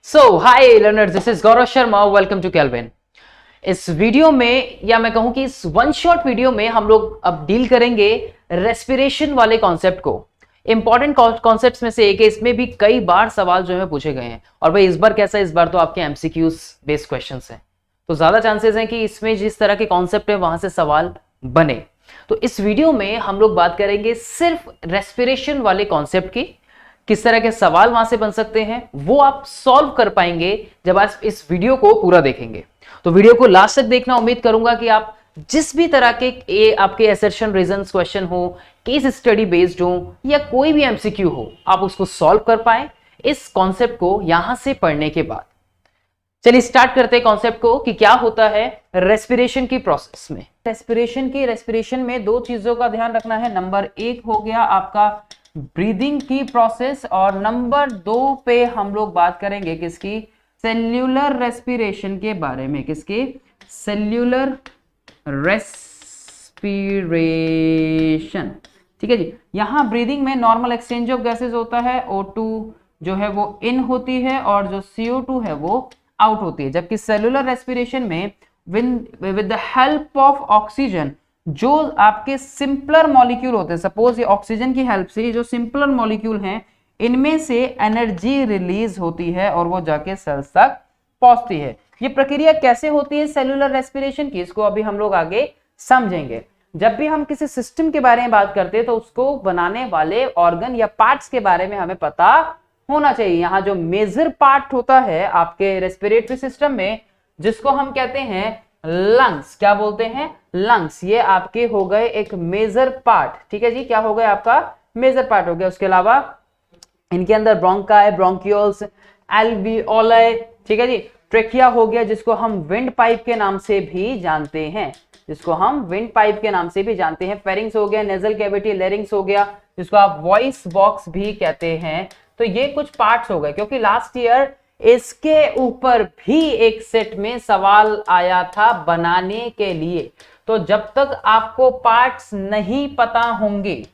So hi learners, this is Gaurav Sharma. Welcome to Kelvin. इस video में या मैं कहूं कि इस वन शॉट वीडियो में हम लोग अब डील करेंगे रेस्पिरेशन वाले कॉन्सेप्ट को। इंपॉर्टेंट कॉन्सेप्ट्स में से एक है, इसमें भी कई बार सवाल जो है पूछे गए हैं। और भाई इस बार कैसा है, इस बार तो आपके एमसीक्यूज बेस्ड क्वेश्चंस हैं, तो ज्यादा चांसेस हैं कि इसमें जिस तरह के कॉन्सेप्ट है वहां से सवाल बने। तो इस वीडियो में हम लोग बात करेंगे सिर्फ रेस्पिरेशन वाले कॉन्सेप्ट की। किस तरह के सवाल वहां से बन सकते हैं वो आप सॉल्व कर पाएंगे जब आप इस वीडियो को पूरा देखेंगे। तो वीडियो को लास्ट तक देखना। उम्मीद करूंगा कि आप जिस भी तरह के आपके असर्शन रीजंस क्वेश्चन हो, केस स्टडी बेस्ड हो या कोई भी एमसीक्यू हो, आप उसको सॉल्व कर पाए इस कॉन्सेप्ट को यहां से पढ़ने के बाद। चलिए स्टार्ट करते हैं कॉन्सेप्ट को कि क्या होता है रेस्पिरेशन की प्रोसेस में। रेस्पिरेशन में दो चीजों का ध्यान रखना है। नंबर एक हो गया आपका ब्रीदिंग की प्रोसेस, और नंबर दो पे हम लोग बात करेंगे किसकी, सेल्यूलर रेस्पिरेशन के बारे में। किसकी? Cellular respiration. ठीक है जी। यहां ब्रीदिंग में नॉर्मल एक्सचेंज ऑफ गैसेस होता है। O2 जो है वो इन होती है और जो CO2 है वो आउट होती है। जबकि सेल्यूलर रेस्पिरेशन में with the help of oxygen, जो आपके सिंपलर मॉलिक्यूल होते हैं, सपोज ये ऑक्सीजन की हेल्प से जो सिंपलर मॉलिक्यूल हैं, इनमें से एनर्जी रिलीज होती है और वो जाके सेल्स तक पहुंचती है। ये प्रक्रिया कैसे होती है सेल्यूलर रेस्पिरेशन की, इसको अभी हम लोग आगे समझेंगे। जब भी हम किसी सिस्टम के बारे में बात करते हैं तो उसको बनाने वाले ऑर्गन या पार्ट्स के बारे में हमें पता होना चाहिए। यहाँ जो मेजर पार्ट होता है आपके रेस्पिरेटरी सिस्टम में, जिसको हम कहते हैं लंग्स। क्या बोलते हैं? लंग्स। ये आपके हो गए एक मेजर पार्ट। ठीक है जी, क्या हो गया आपका? मेजर पार्ट हो गया। उसके अलावा इनके अंदर ब्रोंकाई, ब्रोंक्यूल्स, एल्वियोलाई, ठीक है जी, ट्रेकिया हो गया, जिसको हम विंड पाइप के नाम से भी जानते हैं। फेरिंग्स हो गया, नेजल कैविटी, लेरिंग्स हो गया, जिसको आप वॉइस बॉक्स भी कहते हैं। तो ये कुछ पार्ट्स हो गए, क्योंकि लास्ट ईयर इसके ऊपर भी एक सेट में सवाल आया था बनाने के लिए। तो जब तक आपको पार्ट्स नहीं पता होंगे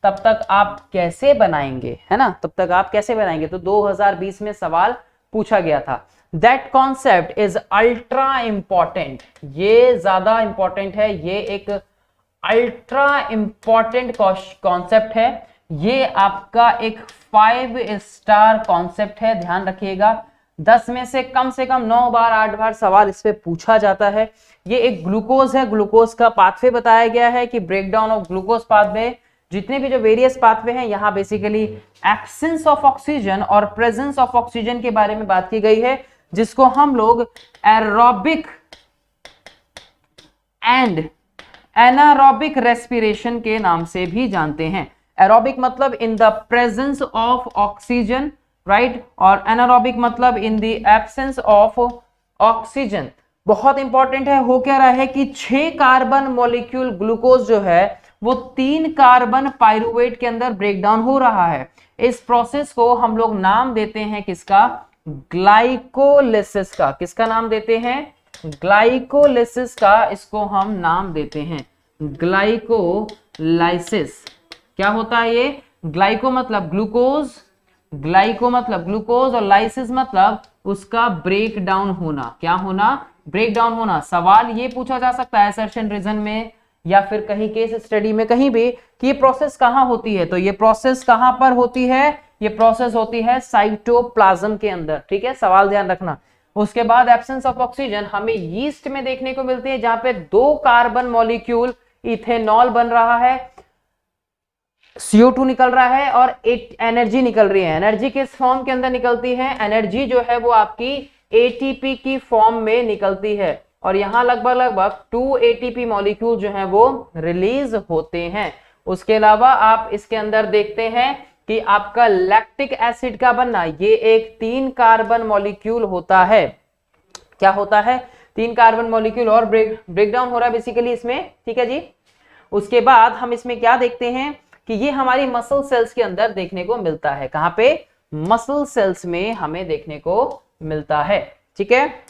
तब तक आप कैसे बनाएंगे, है ना? तब तक आप कैसे बनाएंगे? तो 2020 में सवाल पूछा गया था। That concept is ultra important. ये ज्यादा इंपॉर्टेंट है, ये एक अल्ट्रा इंपॉर्टेंट कॉन्सेप्ट है। ये आपका एक 5 स्टार कॉन्सेप्ट है, ध्यान रखिएगा। 10 में से कम 9 बार 8 बार सवाल इस पे पूछा जाता है। ये एक ग्लूकोज है, ग्लूकोज का पाथवे बताया गया है कि ब्रेकडाउन ऑफ ग्लूकोज पाथवे, जितने भी जो वेरियस पाथवे हैं, यहाँ बेसिकली एब्सेंस ऑफ ऑक्सीजन और प्रेजेंस ऑफ ऑक्सीजन के बारे में बात की गई है, जिसको हम लोग एरोबिक एंड एनारोबिक रेस्पिरेशन के नाम से भी जानते हैं। एरोबिक मतलब in the presence of oxygen, right, और एनारोबिक मतलब in the absence of oxygen. बहुत इंपॉर्टेंट है। हो क्या रहा है कि 6 कार्बन मॉलिक्यूल ग्लूकोज जो है वो 3 कार्बन पाइरुवेट के अंदर ब्रेकडाउन हो रहा है। इस प्रोसेस को हम लोग नाम देते हैं किसका? ग्लाइकोलिसिस का। किसका नाम देते हैं? ग्लाइकोलिसिस का। इसको हम नाम देते हैं ग्लाइकोलाइसिस। क्या होता है ये? ग्लाइको मतलब ग्लूकोज, और लाइसिस मतलब उसका ब्रेक डाउन होना। क्या होना? ब्रेक डाउन होना। सवाल ये पूछा जा सकता है असर्शन रीजन में या फिर कहीं केस स्टडी में, कहीं भी, कि ये प्रोसेस कहां होती है। तो ये प्रोसेस कहां पर होती है? ये प्रोसेस होती है साइटोप्लाज्म के अंदर। ठीक है, सवाल ध्यान रखना। उसके बाद एब्सेंस ऑफ ऑक्सीजन हमें यीस्ट में देखने को मिलती है, जहां पे 2 कार्बन मॉलिक्यूल इथेनॉल बन रहा है, CO2 निकल रहा है और एनर्जी निकल रही है। एनर्जी किस फॉर्म के अंदर निकलती है? एनर्जी जो है वो आपकी ATP की फॉर्म में निकलती है, और यहां लगभग 2 ATP मॉलिक्यूल जो है वो रिलीज होते हैं। उसके अलावा आप इसके अंदर देखते हैं कि आपका लैक्टिक एसिड का बनना, ये एक 3 कार्बन मॉलिक्यूल होता है। क्या होता है? 3 कार्बन मॉलिक्यूल और ब्रेकडाउन हो रहा है बेसिकली इसमें। ठीक है जी। उसके बाद हम इसमें क्या देखते हैं कि ये हमारी मसल सेल्स के अंदर देखने को मिलता है। कहां पे? मसल सेल्स में हमें देखने को मिलता है। ठीक है,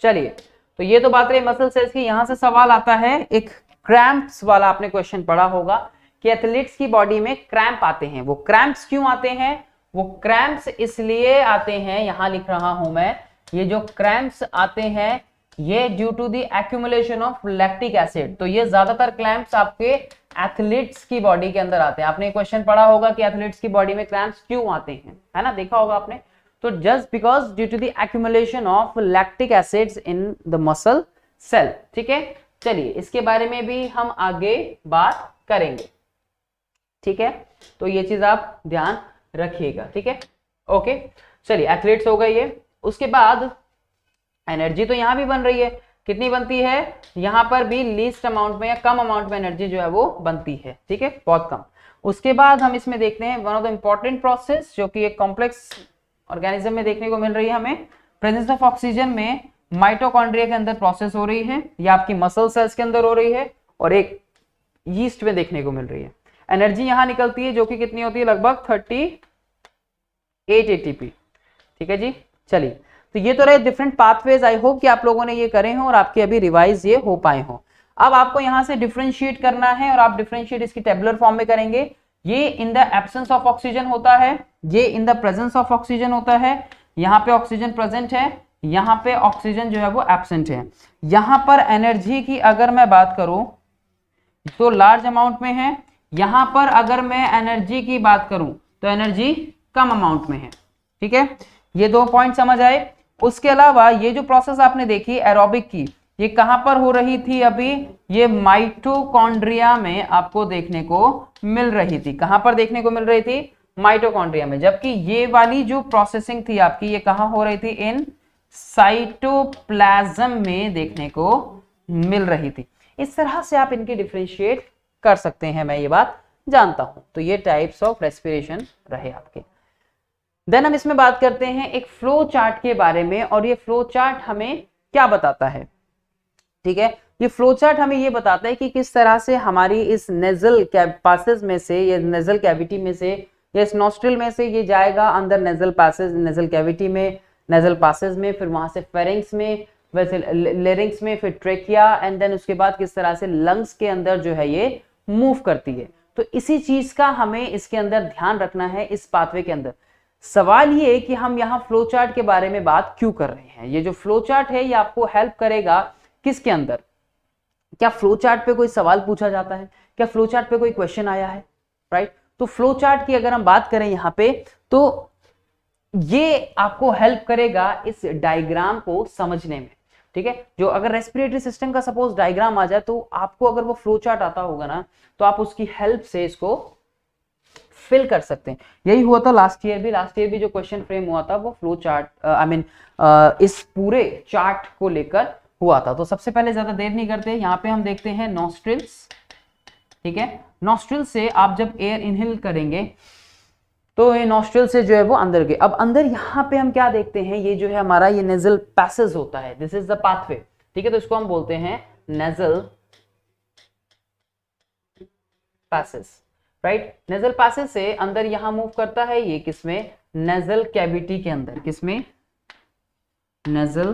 चलिए, तो ये तो बात रही मसल सेल्स की। यहां से सवाल आता है एक क्रैम्प्स वाला। आपने क्वेश्चन पढ़ा होगा कि एथलीट्स की बॉडी में क्रैम्प आते हैं। वो क्रैम्प्स क्यों आते हैं? वो क्रैम्प्स इसलिए आते हैं, यहां लिख रहा हूं मैं, ये जो क्रैम्प्स आते हैं ये due to the accumulation of lactic acid. तो ये ज्यादातर क्रैम्प्स आपके एथलीट्स की बॉडी के अंदर आते हैं। आपने क्वेश्चन पढ़ा होगा कि एथलीट्स की बॉडी में क्रैम्प्स क्यों आते हैं, है ना, देखा होगा आपने। तो just because due to the accumulation of lactic acids in the muscle cell. ठीक है, चलिए इसके बारे में भी हम आगे बात करेंगे। ठीक है, तो ये चीज आप ध्यान रखिएगा। ठीक है, ओके, चलिए एथलीट्स हो गए ये। उसके बाद एनर्जी तो यहां भी बन रही है, कितनी बनती है, यहां पर भी लीस्ट अमाउंट में या कम अमाउंट में एनर्जी जो है वो बनती है। ठीक है, बहुत कम। उसके बाद हम इसमें देखते हैं one of the important process जो कि एक कॉम्प्लेक्स ऑर्गेनिज्म में देखने को मिल रही है हमें, प्रेजेंस ऑफ ऑक्सीजन में माइटोकॉन्ड्रिया के अंदर प्रोसेस हो रही है, या आपकी मसल सेल्स के अंदर हो रही है, और एक यीस्ट में देखने को मिल रही है। एनर्जी यहां निकलती है जो कि कितनी होती है, लगभग 38 ATP। ठीक है जी, चलिए तो ये तो रहे डिफरेंट पाथवेज। आई होप कि आप लोगों ने ये करे हों और आपके अभी रिवाइज ये हो पाए हों। अब आपको यहां से डिफरेंशिएट करना है और आप डिफरेंशिएट इसकी टेबुलर फॉर्म में करेंगे। ये in the absence of oxygen होता है, ये in the presence of oxygen होता है। यहाँ पे ऑक्सीजन प्रेजेंट है, यहाँ पे ऑक्सीजन जो है वो एब्सेंट है। यहाँ पर एनर्जी की अगर मैं बात करूं तो लार्ज अमाउंट में है, यहां पर अगर मैं एनर्जी की बात करूं तो एनर्जी कम अमाउंट में है। ठीक है, ये दो पॉइंट समझ आए। उसके अलावा ये जो प्रोसेस आपने देखी एरोबिक की, ये कहां पर हो रही थी, अभी ये माइटोकॉन्ड्रिया में आपको देखने को मिल रही थी। कहां पर देखने को मिल रही थी, माइटोकॉन्ड्रिया में। जबकि ये वाली जो प्रोसेसिंग थी आपकी, ये कहां हो रही थी, इन साइटोप्लाज्म में देखने को मिल रही थी। इस तरह से आप इनकी डिफरेंशिएट कर सकते हैं, मैं ये बात जानता हूं। तो ये टाइप्स ऑफ रेस्पिरेशन रहे आपके। देन हम इसमें बात करते हैं एक फ्लो चार्ट के बारे में, और ये फ्लो चार्ट हमें क्या बताता है। ठीक है, ये फ्लो चार्ट हमें ये बताता है कि किस तरह से हमारी इस नेजल पासेज में से, ये नेजल कैविटी में से, या इस नॉस्ट्रिल में से ये जाएगा अंदर नेजल पासेज, नेजल कैविटी में, नेजल पासेज में, फिर वहां से फेरिंग्स में, वैसे लेरिंग्स में, फिर ट्रेकिया, एंड देन उसके बाद किस तरह से लंग्स के अंदर जो है ये मूव करती है। तो इसी चीज का हमें इसके अंदर ध्यान रखना है इस पाथवे के अंदर। सवाल ये कि हम यहाँ फ्लो चार्ट के बारे में बात क्यों कर रहे हैं। ये जो फ्लो चार्ट है ये आपको हेल्प करेगा किसके अंदर, क्या फ्लो चार्ट पे कोई सवाल पूछा जाता है, क्या फ्लो चार्ट पे कोई क्वेश्चन आया है, राइट। तो फ्लो चार्ट की अगर हम बात करें यहाँ पे, तो ये आपको हेल्प करेगा इस डायग्राम को समझने में। ठीक है, जो अगर रेस्पिरेटरी सिस्टम का सपोज डायग्राम आ जाए, तो आपको अगर वो फ्लो चार्ट आता होगा ना, तो आप उसकी हेल्प से इसको फिल कर सकते हैं। यही हुआ था लास्ट ईयर भी जो क्वेश्चन फ्रेम हुआ था वो फ्लो चार्ट इस पूरे चार्ट को लेकर हुआ था। तो सबसे पहले ज्यादा देर नहीं करते, यहाँ पे हम देखते हैं नॉस्ट्रिल्स। ठीक है, नॉस्ट्रिल से आप जब एयर इनहेल करेंगे तो ये नॉस्ट्रिल से जो है वो अंदर गए। अब अंदर यहाँ पे हम क्या देखते हैं, ये जो है हमारा ये नेजल पैसेज होता है, दिस इज द पाथवे। ठीक है, तो इसको हम बोलते हैं nasal passage, right. Nasal passage से अंदर यहां मूव करता है, ये किसमें, नेजल कैविटी के अंदर, किसमें, नेजल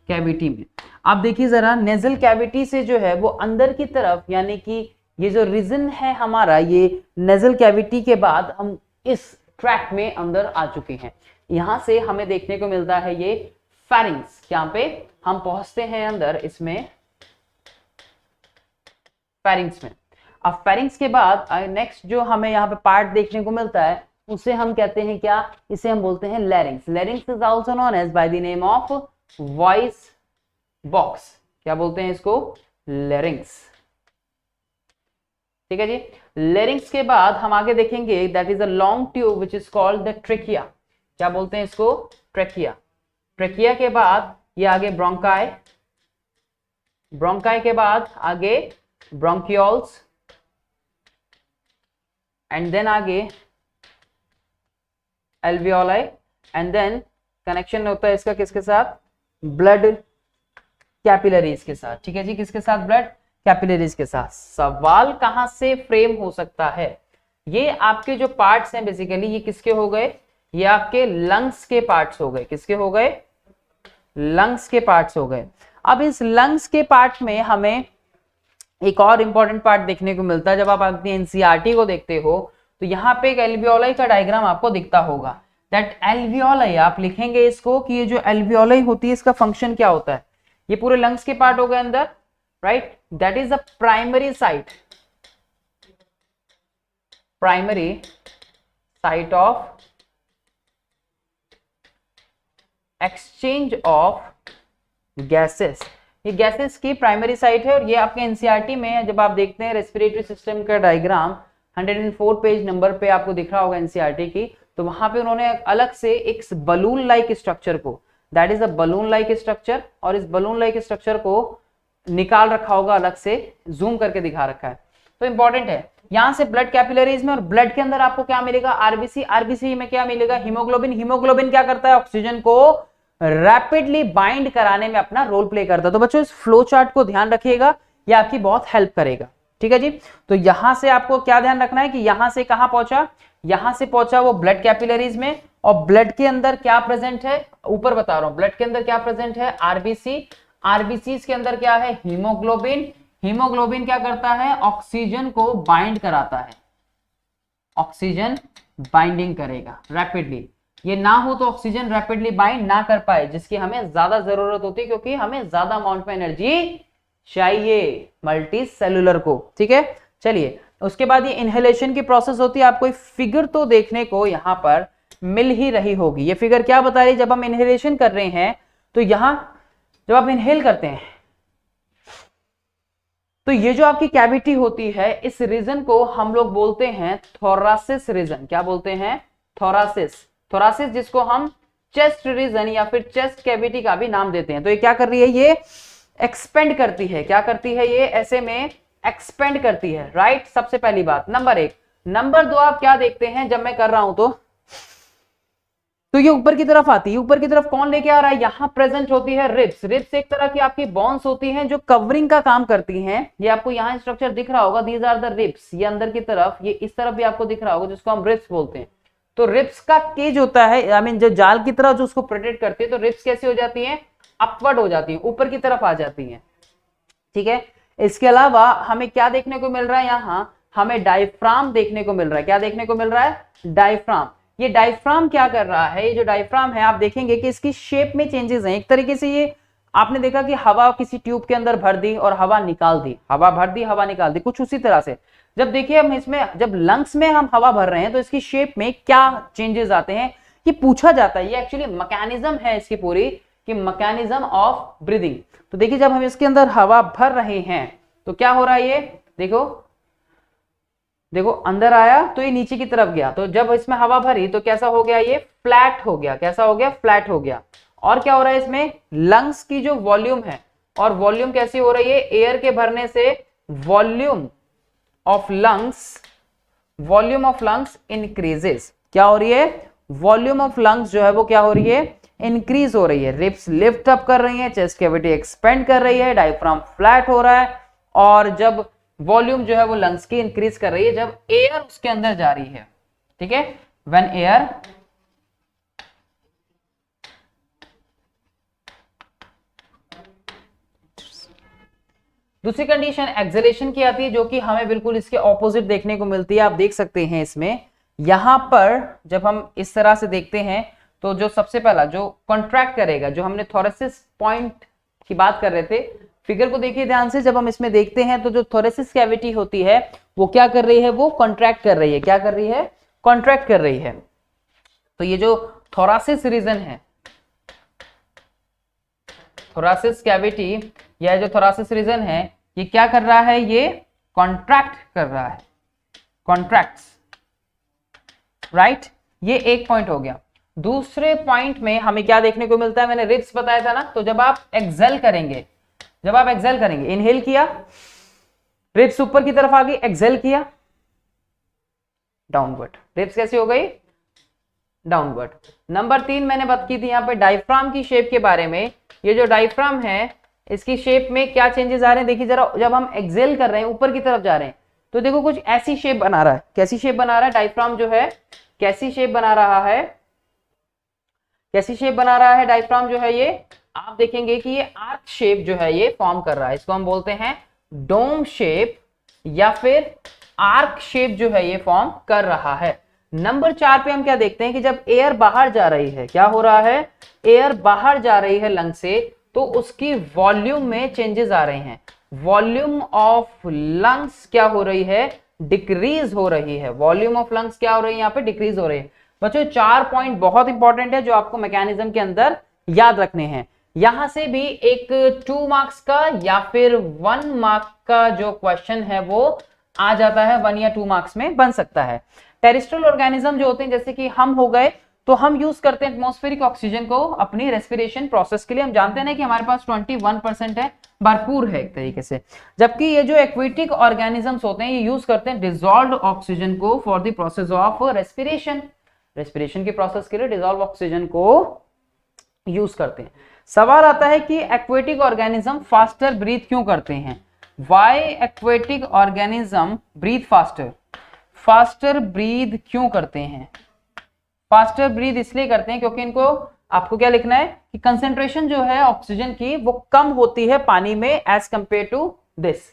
कैविटी में। आप देखिए जरा, नेजल कैविटी से जो है वो अंदर की तरफ, यानी कि ये जो रीजन है हमारा, ये नेजल कैविटी के बाद हम इस ट्रैक में अंदर आ चुके हैं। यहां से हमें देखने को मिलता है ये फेरिंग्स, यहाँ पे हम पहुंचते हैं अंदर इसमें फेरिंग्स में। अब फेरिंग्स के बाद नेक्स्ट जो हमें यहाँ पे पार्ट देखने को मिलता है उसे हम कहते हैं क्या, इसे हम बोलते हैं larynx. Larynx is also known as by the name of voice box. क्या बोलते हैं इसको, लैरिंग्स। ठीक है जी, लैरिंग्स के बाद हम आगे देखेंगे that is a long tube which is called the trachea. क्या बोलते हैं इसको, ट्रेकिया। ट्रेकिया के बाद ये आगे ब्रोंकाई, ब्रोंकाई के बाद आगे ब्रोंकियोल्स, एंड देन आगे एल्वियोलाई, एंड देन कनेक्शन होता है इसका किसके साथ, ब्लड कैपिलरीज के साथ। ठीक है जी, किसके साथ, ब्लड कैपिलरीज के साथ। सवाल कहां से फ्रेम हो सकता है, ये आपके जो पार्ट्स हैं बेसिकली ये किसके हो गए, ये आपके लंग्स के पार्ट्स हो गए। किसके हो गए, लंग्स के पार्ट्स हो गए। अब इस लंग्स के पार्ट में हमें एक और इंपॉर्टेंट पार्ट देखने को मिलता है। जब आप अपनी एनसीईआरटी को देखते हो तो यहाँ पे एक एल्वियोलाई का डायग्राम आपको दिखता होगा। दैट एल्वियोलाई आप लिखेंगे इसको कि ये जो एल्वियोलाई होती है इसका फंक्शन क्या होता है। ये पूरे लंग्स के पार्ट हो गए अंदर, right. That is the primary site of exchange of gases. ये गैसेस की प्राइमरी साइट है और ये आपके एनसीईआरटी में जब आप देखते हैं रेस्पिरेटरी सिस्टम का डायग्राम 104 पेज नंबर पे आपको दिख रहा होगा एनसीईआरटी की, तो वहां पे उन्होंने अलग से एक बलून लाइक स्ट्रक्चर को, that is a balloon like structure, और इस बलून लाइक स्ट्रक्चर को निकाल रखा होगा, अलग से जूम करके दिखा रखा है। तो इंपॉर्टेंट है। यहां से ब्लड कैपिलरीज में और ब्लड के अंदर आपको क्या मिलेगा, आरबीसी, आरबीसी में क्या मिलेगा, हीमोग्लोबिन। हीमोग्लोबिन क्या करता है, ऑक्सीजन को रैपिडली बाइंड कराने में अपना रोल प्ले करता है। तो बच्चों इस फ्लो चार्ट को ध्यान रखिएगा, ये आपकी बहुत हेल्प करेगा, ठीक है जी। तो यहां से आपको क्या ध्यान रखना है कि यहां से कहां पहुंचा, यहां से पहुंचा वो ब्लड कैपिलरीज में, और ब्लड के अंदर क्या प्रेजेंट है, ऊपर बता रहा हूं, ब्लड के अंदर क्या प्रेजेंट है, आरबीसी, आरबीसी के अंदर क्या है, हीमोग्लोबिन। हीमोग्लोबिन क्या करता है, ऑक्सीजन को बाइंड कराता है, ऑक्सीजन बाइंडिंग करेगा रैपिडली। ये ना हो तो ऑक्सीजन रैपिडली बाइंड ना कर पाए, जिसकी हमें ज्यादा जरूरत होती है, क्योंकि हमें ज्यादा अमाउंट में एनर्जी चाहिए मल्टी सेलुलर को, ठीक है। चलिए उसके बाद ये इनहेलेशन की प्रोसेस होती है। आपको फिगर तो देखने को यहां पर मिल ही रही होगी। ये फिगर क्या बता रही है, जब हम इनहेलेशन कर रहे हैं तो यहां जब आप इनहेल करते हैं तो ये जो आपकी कैविटी होती है, इस रीजन को हम लोग बोलते हैं थोरासिस रीजन। क्या बोलते हैं, थोरासिस। थोरासिस जिसको हम चेस्ट रीजन या फिर चेस्ट कैविटी का भी नाम देते हैं। तो ये क्या कर रही है, ये एक्सपेंड करती है। क्या करती है, ये ऐसे में एक्सपेंड करती है, राइट। सबसे पहली बात नंबर 1। नंबर 2 आप क्या देखते हैं, जब मैं कर रहा हूं तो ये ऊपर की तरफ आती है। ऊपर की तरफ कौन लेके आ रहा है, यहां प्रेजेंट होती है रिब्स। रिब्स एक तरह की आपकी बोन्स होती हैं जो कवरिंग का काम करती हैं। ये आपको यहां स्ट्रक्चर दिख रहा होगा, दीज आर द रिब्स। ये अंदर की तरफ, ये इस तरफ भी आपको दिख रहा होगा, जिसको हम रिब्स बोलते हैं। तो रिब्स का केज होता है, आई मीन जो जाल की तरह जो उसको प्रोटेक्ट करती है। तो रिब्स कैसी हो जाती है, अपवर्ड हो जाती है, ऊपर की तरफ आ जाती है, ठीक है। इसके अलावा हमें क्या देखने को मिल रहा है, यहां हमें डायफ्राम देखने को मिल रहा है। क्या देखने को मिल रहा है, डायफ्राम। ये डायफ्राम क्या कर रहा है, ये जो डायफ्राम है आप देखेंगे कि इसकी शेप में चेंजेस हैं। एक तरीके से ये आपने देखा कि हवा किसी ट्यूब के अंदर भर दी और हवा निकाल दी, हवा भर दी हवा निकाल दी, कुछ उसी तरह से। जब देखिए हम इसमें, जब लंग्स में हम हवा भर रहे हैं तो इसकी शेप में क्या चेंजेस आते हैं, ये पूछा जाता है। ये एक्चुअली मैकेनिज्म है इसकी पूरी, कि मैकेनिज्म ऑफ ब्रीदिंग। तो देखिए जब हम इसके अंदर हवा भर रहे हैं तो क्या हो रहा है, ये देखो देखो अंदर आया तो ये नीचे की तरफ गया। तो जब इसमें हवा भरी तो कैसा हो गया, ये फ्लैट हो गया। कैसा हो गया, फ्लैट हो गया। और क्या हो रहा है इसमें, लंग्स की जो वॉल्यूम है, और वॉल्यूम कैसी हो रही है, एयर के भरने से वॉल्यूम ऑफ लंग्स इंक्रीजेस। क्या हो रही है, वॉल्यूम ऑफ लंग्स जो है वो क्या हो रही है, इंक्रीज हो रही है। रिब्स लिफ्ट अप कर रही है, चेस्ट कैविटी एक्सपेंड कर रही है, डायफ्राम फ्लैट हो रहा है। और जब वॉल्यूम जो है वो लंग्स की इंक्रीज कर रही है, जब एयर उसके अंदर जा रही है, ठीक है। व्हेन एयर दूसरी कंडीशन एक्सेलेरेशन की आती है, जो कि हमें बिल्कुल इसके ऑपोजिट देखने को मिलती है। आप देख सकते हैं इसमें, यहां पर जब हम इस तरह से देखते हैं तो जो सबसे पहला जो कॉन्ट्रैक्ट करेगा, जो हमने थोरेसिस पॉइंट की बात कर रहे थे, फिगर को देखिए ध्यान से। जब हम इसमें देखते हैं तो जो थोरेसिस कैविटी होती है वो क्या कर रही है, वो कॉन्ट्रैक्ट कर रही है। क्या कर रही है, कॉन्ट्रैक्ट कर रही है। तो ये जो थोरासिस रीजन है, थोरासिस कैविटी या जो थोरासिस रीजन है, ये क्या कर रहा है, ये कॉन्ट्रैक्ट कर रहा है, कॉन्ट्रैक्ट्स, राइट। ये एक पॉइंट हो गया। दूसरे पॉइंट में हमें क्या देखने को मिलता है, मैंने रिब्स बताया था ना। तो जब आप एक्सेल करेंगे, इनहेल किया, रिब्स ऊपर की तरफ आ गई, एक्सेल किया, डाउनवर्ड, रिब्स कैसी हो गई, डाउनवर्ड। नंबर 3 मैंने बात की थी यहाँ पे डायफ्राम की शेप के बारे में। ये जो डायफ्राम है, इसकी शेप में क्या चेंजेस आ रहे हैं, देखिए जरा। जब हम एक्सेल कर रहे हैं, ऊपर की तरफ जा रहे हैं, तो देखो कुछ ऐसी शेप बना रहा है। कैसी शेप बना रहा है, डायफ्राम जो है कैसी शेप बना रहा है, कैसी शेप बना रहा है डायफ्राम जो है, ये आप देखेंगे कि ये आर्क शेप जो है ये फॉर्म कर रहा है। इसको हम बोलते हैं डोम शेप या फिर आर्क शेप जो है ये फॉर्म कर रहा है। नंबर 4 पे हम क्या देखते हैं कि जब एयर बाहर जा रही है, क्या हो रहा है, एयर बाहर जा रही है लंग से, तो उसकी वॉल्यूम में चेंजेस आ रहे हैं। वॉल्यूम ऑफ लंग्स क्या हो रही है, डिक्रीज हो रही है। वॉल्यूम ऑफ लंग्स क्या हो रही है, यहाँ पे डिक्रीज हो रही है। बच्चों 4 पॉइंट बहुत इंपॉर्टेंट है जो आपको मैकेनिज्म के अंदर याद रखने हैं। यहां से भी एक 2 मार्क्स का या फिर 1 मार्क का जो क्वेश्चन है वो आ जाता है, 1 या 2 मार्क्स में बन सकता है। टेरेस्ट्रियल ऑर्गेनिज्म जो होते हैं, जैसे कि हम हो गए, तो हम यूज करते हैं एटमॉस्फेरिक ऑक्सीजन को अपनी रेस्पिरेशन प्रोसेस के लिए। हम जानते हैं कि हमारे पास 21% है, भरपूर है एक तरीके से। जबकि ये जो एक्वेटिक ऑर्गेनिजम्स होते हैं ये यूज करते हैं डिसॉल्व्ड ऑक्सीजन को for the process of respiration. Respiration के प्रोसेस के लिए डिसॉल्व ऑक्सीजन को यूज करते हैं। सवाल आता है कि एक्वेटिक ऑर्गेनिज्म फास्टर ब्रीथ क्यों करते हैं? Why aquatic organism breathe faster? Faster breathe क्यों करते हैं? फास्टर ब्रीथ इसलिए करते हैं क्योंकि इनको, आपको क्या लिखना है कि कंसेंट्रेशन जो है ऑक्सीजन की वो कम होती है पानी में एज कंपेयर टू दिस।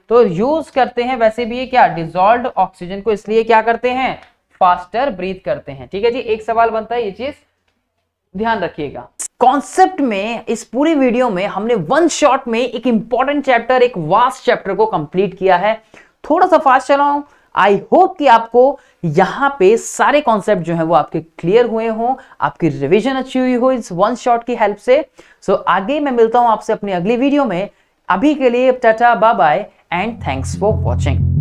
तो यूज करते हैं वैसे भी ये क्या, डिसॉल्व्ड ऑक्सीजन को, इसलिए क्या करते हैं, फास्टर ब्रीथ करते हैं। ठीक है जी, एक सवाल बनता है, ये चीज ध्यान रखिएगा। कॉन्सेप्ट में इस पूरी वीडियो में हमने 1 शॉट में एक इंपॉर्टेंट चैप्टर, एक वास्ट चैप्टर को कंप्लीट किया है। थोड़ा सा फास्ट चला हूं, आई होप कि आपको यहां पे सारे कॉन्सेप्ट जो हैं वो आपके क्लियर हुए हों, आपकी रिवीजन अच्छी हुई हो इस 1 शॉट की हेल्प से। सो आगे मैं मिलता हूं आपसे अपनी अगली वीडियो में। अभी के लिए tata, bye bye and thanks for watching.